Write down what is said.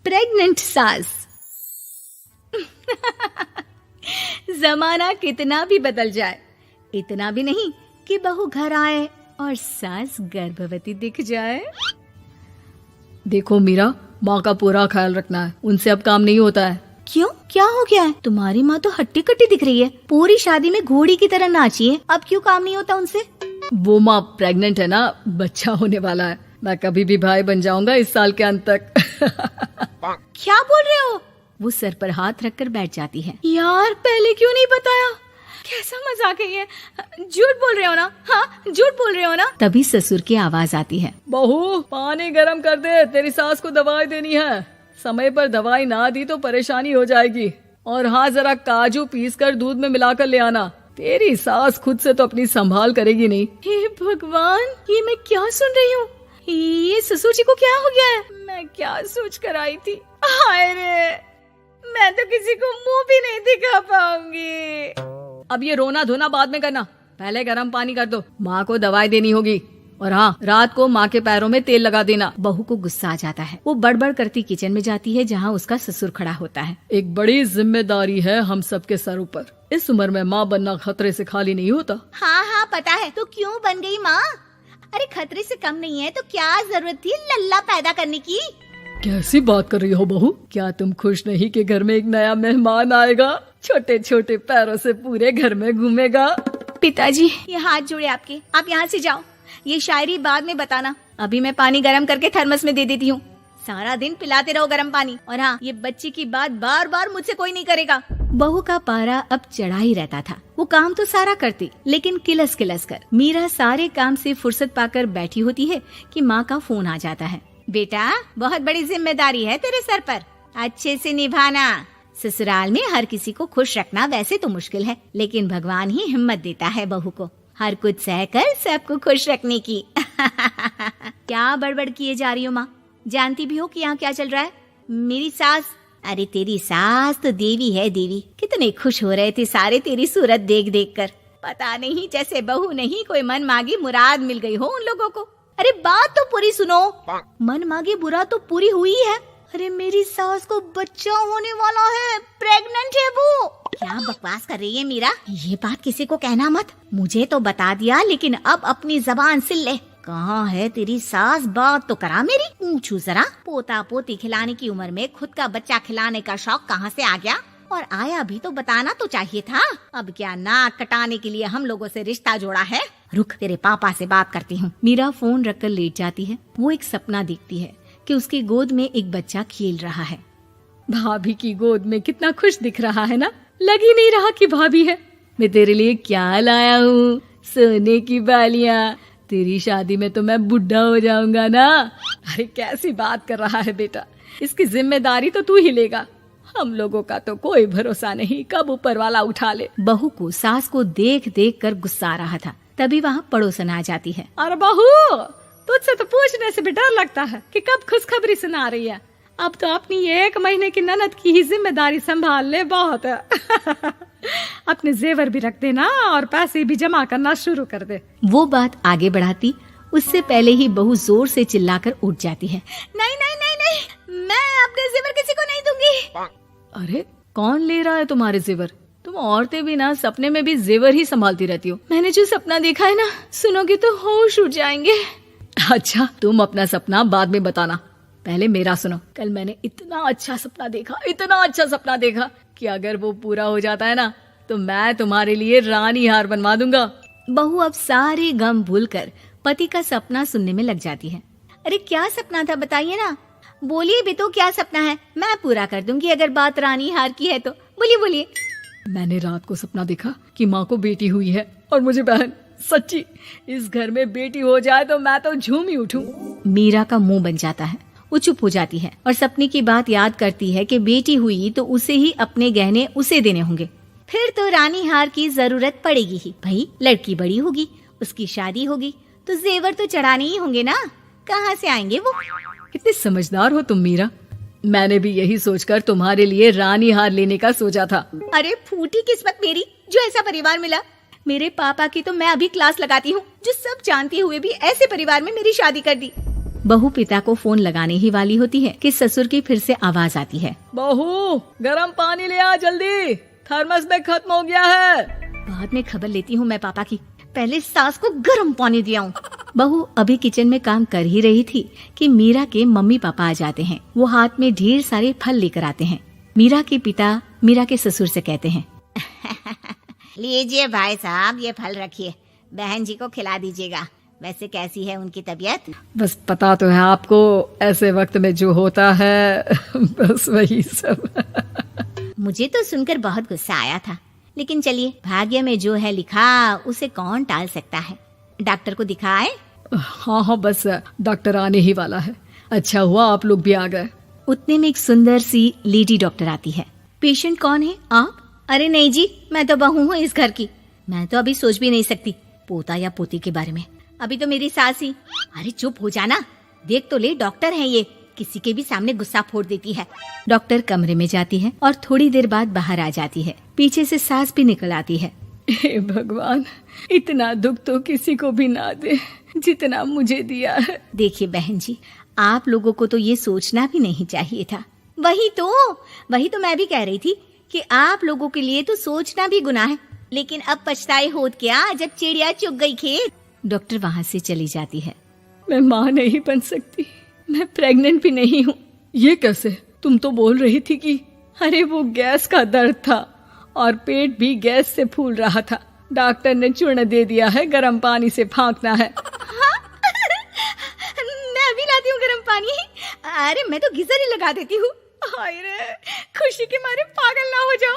Pregnant सास। जमाना कितना भी बदल जाए, इतना भी नहीं कि बहू घर आए और सास गर्भवती दिख जाए। देखो मीरा, माँ का पूरा ख्याल रखना है, उनसे अब काम नहीं होता है। क्यों, क्या हो गया है? तुम्हारी माँ तो हट्टी कट्टी दिख रही है, पूरी शादी में घोड़ी की तरह नाची है, अब क्यों काम नहीं होता उनसे? वो माँ प्रेग्नेंट है ना, बच्चा होने वाला है। मैं कभी भी भाई बन जाऊंगा इस साल के अंत तक। क्या बोल रहे हो? वो सर पर हाथ रखकर बैठ जाती है। यार, पहले क्यों नहीं बताया? कैसा मजाक है ये? झूठ बोल रहे हो ना? हाँ, झूठ बोल रहे हो ना? तभी ससुर की आवाज आती है। बहू, पानी गरम कर दे, तेरी सास को दवाई देनी है। समय पर दवाई ना दी तो परेशानी हो जाएगी। और हाँ, जरा काजू पीस कर दूध में मिलाकर ले आना। तेरी सास खुद से तो अपनी संभाल करेगी नहीं। हे भगवान, ये मैं क्या सुन रही हूँ? ये ससुर जी को क्या हो गया है? मैं क्या सोच कर आई थी? हाय रे, मैं तो किसी को मुंह भी नहीं दिखा पाऊंगी। अब ये रोना धोना बाद में करना, पहले गर्म पानी कर दो, माँ को दवाई देनी होगी। और हाँ, रात को माँ के पैरों में तेल लगा देना। बहू को गुस्सा आ जाता है, वो बड़बड़ करती किचन में जाती है जहाँ उसका ससुर खड़ा होता है। एक बड़ी जिम्मेदारी है हम सबके सरों पर। इस उम्र में माँ बनना खतरे से खाली नहीं होता। हाँ हाँ पता है, तो क्यों बन गई माँ? अरे खतरे से कम नहीं है तो क्या जरूरत थी लल्ला पैदा करने की? कैसी बात कर रही हो बहू? क्या तुम खुश नहीं कि घर में एक नया मेहमान आएगा, छोटे छोटे पैरों से पूरे घर में घूमेगा? पिताजी, ये हाथ जोड़े आपके, आप यहाँ से जाओ। ये शायरी बाद में बताना, अभी मैं पानी गरम करके थर्मस में दे देती हूँ। सारा दिन पिलाते रहो गरम पानी। और हाँ, ये बच्ची की बात बार बार मुझसे कोई नहीं करेगा। बहू का पारा अब चढ़ा ही रहता था। वो काम तो सारा करती, लेकिन किलस किलस कर। मीरा सारे काम से फुर्सत पाकर बैठी होती है कि माँ का फोन आ जाता है। बेटा, बहुत बड़ी जिम्मेदारी है तेरे सर पर, अच्छे से निभाना। ससुराल में हर किसी को खुश रखना वैसे तो मुश्किल है, लेकिन भगवान ही हिम्मत देता है बहू को हर कुछ सहकर सबको खुश रखने की। क्या बड़बड़ किए जा रही हो माँ? जानती भी हो कि यहाँ क्या चल रहा है? मेरी सास, अरे तेरी सास तो देवी है देवी। कितने खुश हो रहे थे सारे तेरी सूरत देख देख कर। पता नहीं जैसे बहू नहीं कोई मन मांगी मुराद मिल गई हो उन लोगों को। अरे बात तो पूरी सुनो। मन मांगी बुरा तो पूरी हुई है। अरे मेरी सास को बच्चा होने वाला है, प्रेग्नेंट है वो। क्या बकवास कर रही है मीरा? ये बात किसी को कहना मत। मुझे तो बता दिया, लेकिन अब अपनी जबान सिल ले। कहाँ है तेरी सास? बात तो करा मेरी। पूछू जरा, पोता पोती खिलाने की उम्र में खुद का बच्चा खिलाने का शौक कहाँ से आ गया? और आया भी तो बताना तो चाहिए था। अब क्या नाक कटाने के लिए हम लोगों से रिश्ता जोड़ा है? रुक, तेरे पापा से बात करती हूँ। मीरा फोन रखकर लेट जाती है। वो एक सपना देखती है कि उसकी गोद में एक बच्चा खेल रहा है। भाभी की गोद में कितना खुश दिख रहा है ना, लग ही नहीं रहा कि भाभी है। मैं तेरे लिए क्या लाया हूँ, सोने की बालियाँ। तेरी शादी में तो मैं बुढ़ा हो जाऊंगा ना। अरे कैसी बात कर रहा है बेटा, इसकी जिम्मेदारी तो तू ही लेगा। हम लोगों का तो कोई भरोसा नहीं, कब ऊपर वाला उठा ले। बहू को सास को देख देख कर गुस्सा आ रहा था। तभी वहाँ पड़ोसन आ जाती है। अरे बहू, तुझसे तो पूछने से भी डर लगता है कि कब खुशखबरी सुना रही है। अब तो अपनी 1 महीने की ननद की ही जिम्मेदारी संभाल ले, बहुत है। अपने जेवर भी रख देना और पैसे भी जमा करना शुरू कर दे। वो बात आगे बढ़ाती उससे पहले ही बहू जोर से चिल्लाकर उठ जाती है। नहीं नहीं नहीं नहीं, मैं अपने जेवर किसी को नहीं दूंगी। अरे कौन ले रहा है तुम्हारे जेवर? तुम औरतें भी ना सपने में भी जेवर ही संभालती रहती हो। मैंने जो सपना देखा है ना, सुनोगे तो होश उड़ जाएंगे। अच्छा, तुम अपना सपना बाद में बताना, पहले मेरा सुनो। कल मैंने इतना अच्छा सपना देखा कि अगर वो पूरा हो जाता है ना तो मैं तुम्हारे लिए रानी हार बनवा दूंगा। बहू अब सारे गम भूलकर पति का सपना सुनने में लग जाती है। अरे क्या सपना था, बताइए ना। बोलिए भी तो, क्या सपना है? मैं पूरा कर दूंगी अगर बात रानी हार की है तो। बोलिए बोलिए। मैंने रात को सपना देखा कि माँ को बेटी हुई है और मुझे बहन। सच्ची, इस घर में बेटी हो जाए तो मैं तो झूम ही उठूं। मीरा का मुंह बन जाता है। वो चुप हो जाती है और सपने की बात याद करती है कि बेटी हुई तो उसे ही अपने गहने उसे देने होंगे। फिर तो रानी हार की जरूरत पड़ेगी ही। भाई लड़की बड़ी होगी, उसकी शादी होगी तो जेवर तो चढ़ाने ही होंगे ना, कहाँ से आएंगे वो? कितनी समझदार हो तुम मीरा। मैंने भी यही सोचकर तुम्हारे लिए रानी हार लेने का सोचा था। अरे फूटी किस्मत मेरी जो ऐसा परिवार मिला। मेरे पापा की तो मैं अभी क्लास लगाती हूँ, जो सब जानते हुए भी ऐसे परिवार में मेरी शादी कर दी। बहू पिता को फोन लगाने ही वाली होती है कि ससुर की फिर से आवाज आती है। बहू गरम पानी ले आ जल्दी, थर्मस में खत्म हो गया है। बाद में खबर लेती हूँ मैं पापा की, पहले सास को गर्म पानी दिया हूँ। बहू अभी किचन में काम कर ही रही थी कि मीरा के मम्मी पापा आ जाते हैं। वो हाथ में ढेर सारे फल लेकर आते हैं। मीरा के पिता मीरा के ससुर से कहते हैं, लीजिए भाई साहब, ये फल रखिए, बहन जी को खिला दीजिएगा। वैसे कैसी है उनकी तबीयत? बस पता तो है आपको, ऐसे वक्त में जो होता है बस वही सब। मुझे तो सुनकर बहुत गुस्सा आया था, लेकिन चलिए, भाग्य में जो है लिखा उसे कौन टाल सकता है। डॉक्टर को दिखाए? हाँ, बस डॉक्टर आने ही वाला है। अच्छा हुआ आप लोग भी आ गए। उतने में एक सुंदर सी लेडी डॉक्टर आती है। पेशेंट कौन है आप? अरे नहीं जी, मैं तो बहू हूँ इस घर की। मैं तो अभी सोच भी नहीं सकती पोता या पोती के बारे में। अभी तो मेरी सास ही। अरे चुप हो जाना, देख तो ले, डॉक्टर है ये, किसी के भी सामने गुस्सा फोड़ देती है। डॉक्टर कमरे में जाती है और थोड़ी देर बाद बाहर आ जाती है। पीछे से सास भी निकल आती है। हे भगवान, इतना दुख तो किसी को भी ना दे जितना मुझे दिया है। देखिए बहन जी, आप लोगों को तो ये सोचना भी नहीं चाहिए था। वही तो मैं भी कह रही थी कि आप लोगों के लिए तो सोचना भी गुनाह है, लेकिन अब पछताए होत क्या जब चिड़िया चुग गई खेत। डॉक्टर वहाँ से चली जाती है। मैं माँ नहीं बन सकती, मैं प्रेग्नेंट भी नहीं हूँ। ये कैसे? तुम तो बोल रही थी कि अरे वो गैस का दर्द था और पेट भी गैस से फूल रहा था। डॉक्टर ने चूर्ण दे दिया है, गर्म पानी से फांकना है। हाँ? मैं अभी लाती हूँ गर्म पानी। अरे मैं तो गीजर ही लगा देती हूँ। हाय रे, खुशी के मारे पागल ना हो जाओ।